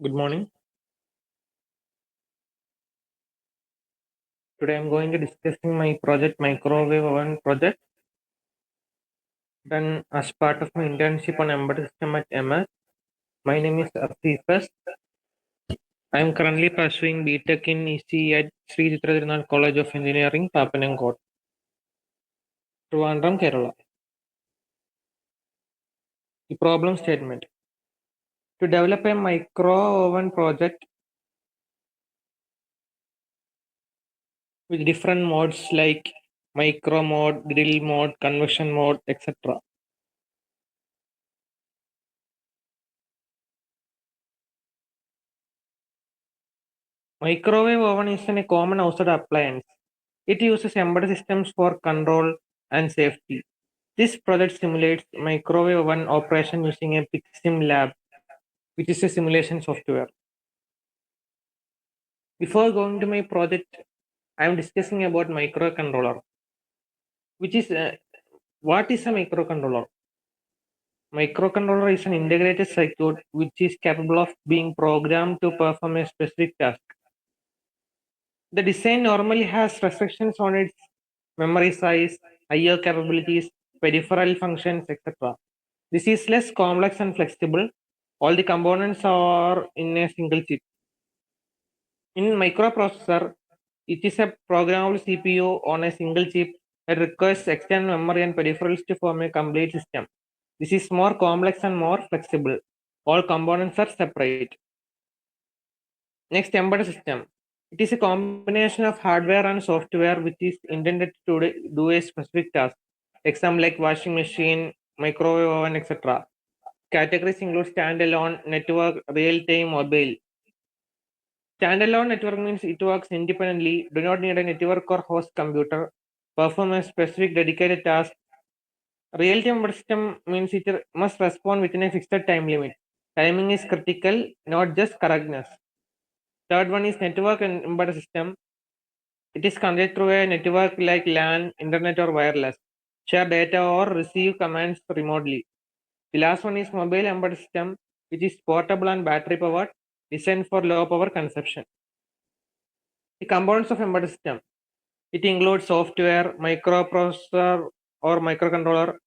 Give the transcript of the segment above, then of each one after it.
Good morning. Today I'm going to discussing my project microwave oven project done as part of my internship on embedded system at MS. My name is Asifas. I am currently pursuing BTech in EC at Sri Chitradirunal College of Engineering, Papanamkot, Trivandrum, Kerala. The problem statement: to develop a micro oven project with different modes like micro mode, grill mode, convection mode, etc. Microwave oven is a common household appliance. It uses embedded systems for control and safety. This project simulates microwave oven operation using a PixSim lab, which is a simulation software. Before going to my project, I am discussing about microcontroller, which is what is a microcontroller? Microcontroller is an integrated circuit which is capable of being programmed to perform a specific task. The design normally has restrictions on its memory size, I/O capabilities, peripheral functions, etc. This is less complex and flexible. All the components are in a single chip. In microprocessor, it is a programmable CPU on a single chip that requires external memory and peripherals to form a complete system. This is more complex and more flexible. All components are separate. Next, embedded system. It is a combination of hardware and software which is intended to do a specific task. Example like washing machine, microwave oven, etc. Categories include standalone, network, real-time, mobile. Standalone network means it works independently, do not need a network or host computer, perform a specific dedicated task. Real-time system means it must respond within a fixed time limit. Timing is critical, not just correctness. Third one is network and embedded system. It is connected through a network like LAN, internet or wireless. Share data or receive commands remotely. The last one is mobile embedded system, which is portable and battery powered, designed for low power consumption. The components of embedded system. It includes software, microprocessor or microcontroller,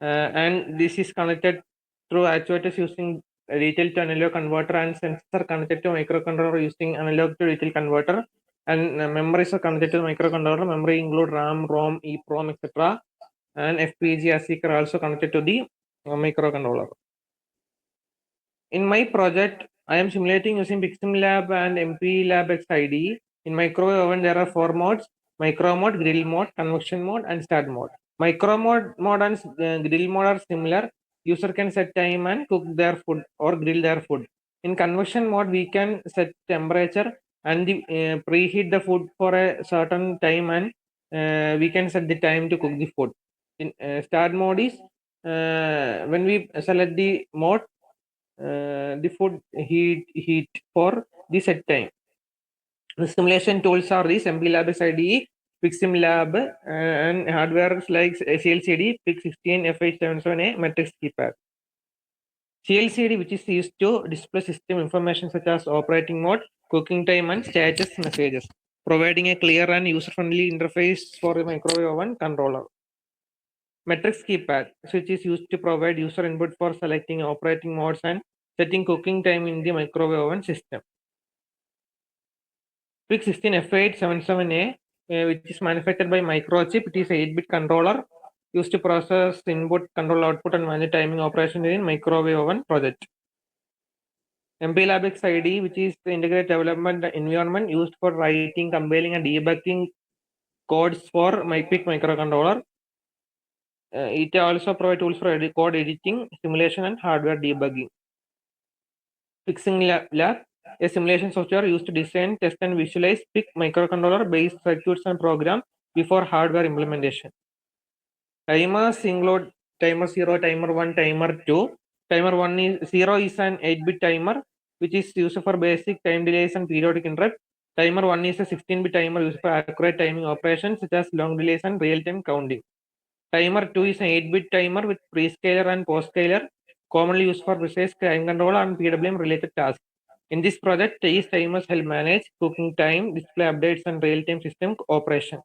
and this is connected through actuators using a digital to analog converter, and sensor connected to microcontroller using analog to digital converter, and memories are connected to microcontroller. Memory include RAM, ROM, EEPROM, etc. And FPGA ASIC are also connected to the microcontroller. In my project, I am simulating using PixSimLab and MPLabX IDE. In microwave oven, there are four modes: micro mode, grill mode, convection mode, and start mode. Micro mode and grill mode are similar. User can set time and cook their food or grill their food. In convection mode, we can set temperature and preheat the food for a certain time, and we can set the time to cook the food. In start mode is when we select the mode, the food heat for the set time. The simulation tools are these: MPLab IDE, PixSimLab, and hardware like CLCD, PIC16, F877A, Matrix keypad. CLCD, which is used to display system information such as operating mode, cooking time, and status messages, providing a clear and user-friendly interface for the microwave oven controller. Matrix keypad, which is used to provide user input for selecting operating modes and setting cooking time in the microwave oven system. PIC16 F877A, which is manufactured by Microchip. It is a 8-bit controller used to process input, control output, and manage timing operation in microwave oven project. MPLabX IDE, which is the integrated development environment used for writing, compiling, and debugging codes for PIC microcontroller. It also provides tools for code editing, simulation, and hardware debugging. Fixing Lab, a simulation software used to design, test, and visualize PIC microcontroller-based circuits and programs before hardware implementation. Timers include timer 0, timer 1, timer 2. Timer 1 is 0 is an 8-bit timer, which is used for basic time delays and periodic interrupt. Timer 1 is a 16-bit timer used for accurate timing operations such as long delays and real-time counting. Timer 2 is an 8-bit timer with prescaler and postscaler, commonly used for precise time control and PWM related tasks. In this project, each timers help manage cooking time, display updates, and real-time system operation.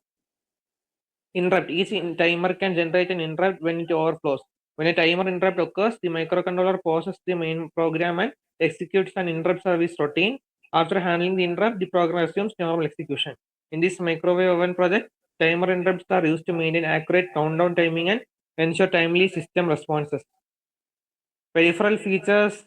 Interrupt. Timer can generate an interrupt when it overflows. When a timer interrupt occurs, the microcontroller pauses the main program and executes an interrupt service routine. After handling the interrupt, the program assumes normal execution. In this microwave oven project, timer interrupts are used to maintain accurate countdown timing and ensure timely system responses. Peripheral features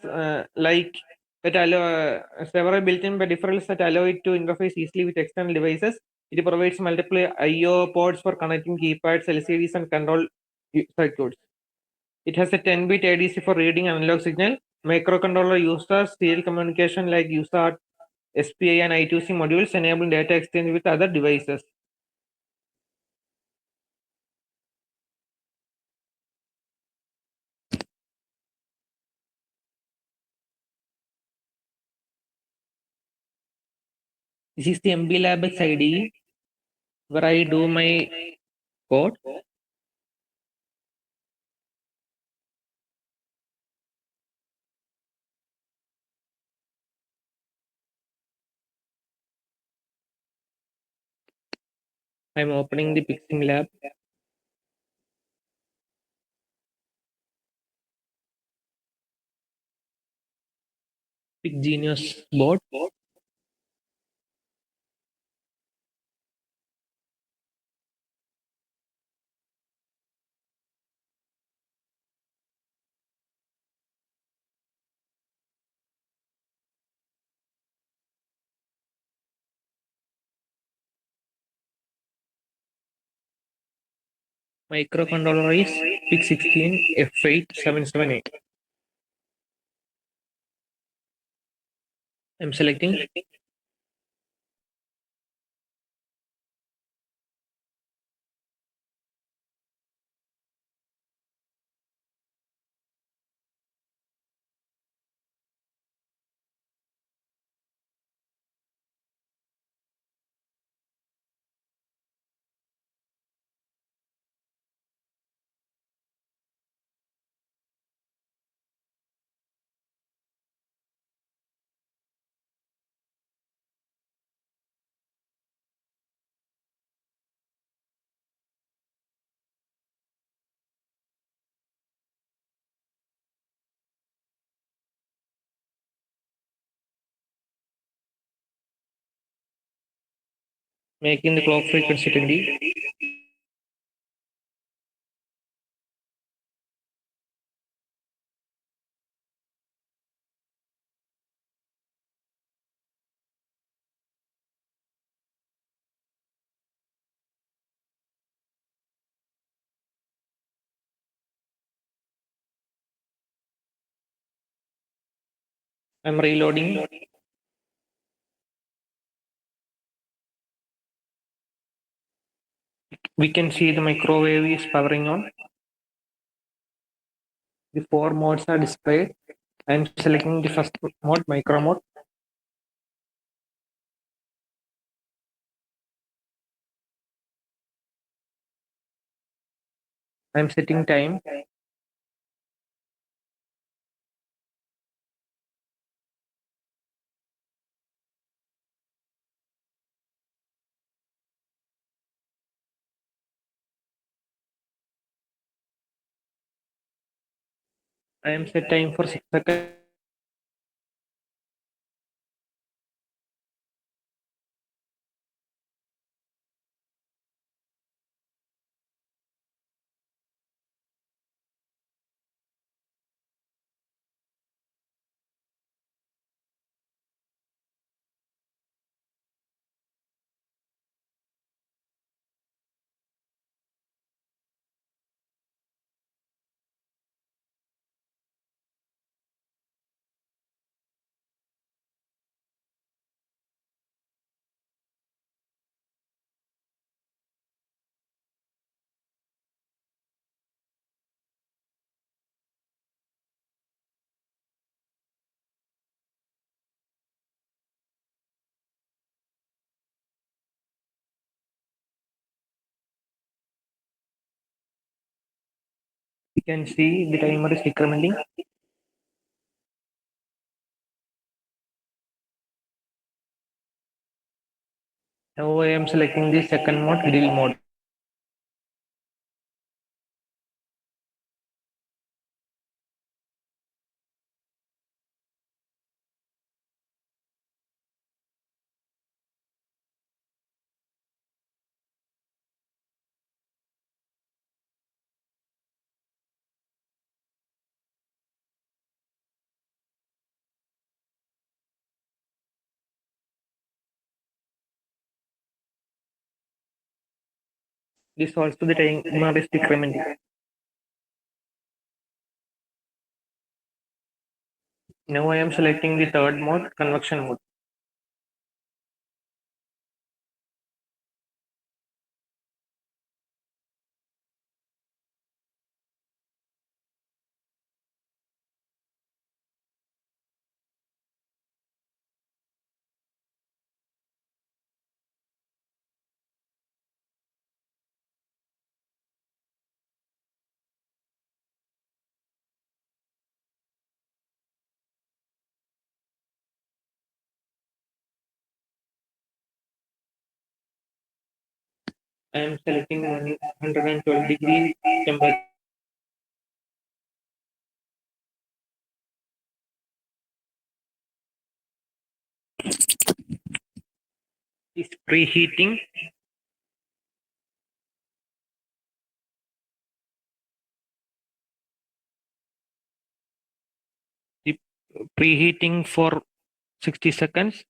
like that allow several built-in peripherals that allow it to interface easily with external devices. It provides multiple I/O ports for connecting keypads, LCDs, and control circuits. It has a 10-bit ADC for reading analog signal. Microcontroller uses serial communication like USART, SPI, and I2C modules, enabling data exchange with other devices. This is the MBLabX IDE where I do my code. I'm opening the Pixing Lab. Big Genius board. Microcontroller is PIC16 F8778. I'm selecting. Making the clock frequency 20. I'm reloading. We can see the microwave is powering on. The four modes are displayed. I'm selecting the first mode, micro mode. I'm setting time. I am set time for 6 seconds. You can see the timer is decrementing. Now I am selecting the second mode, grill mode. This also the timer is decrementing. Now I am selecting the third mode, convection mode. I am selecting 112 degree temperature is preheating. The preheating for 60 seconds.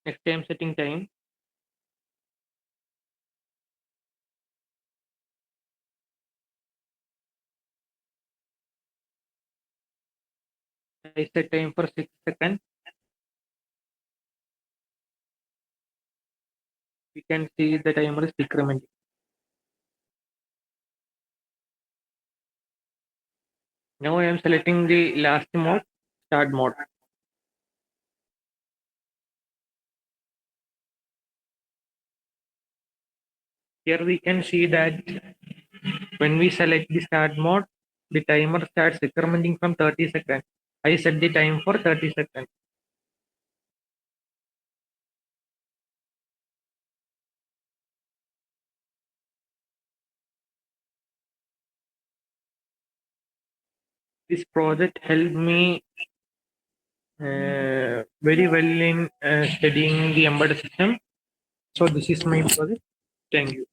Next I am setting time. I set time for 6 seconds. We can see the timer is decrementing. Now I am selecting the last mode, start mode. Here we can see that when we select the start mode, the timer starts decrementing from 30 seconds. I set the time for 30 seconds. This project helped me very well in studying the embedded system. So this is my project. Thank you.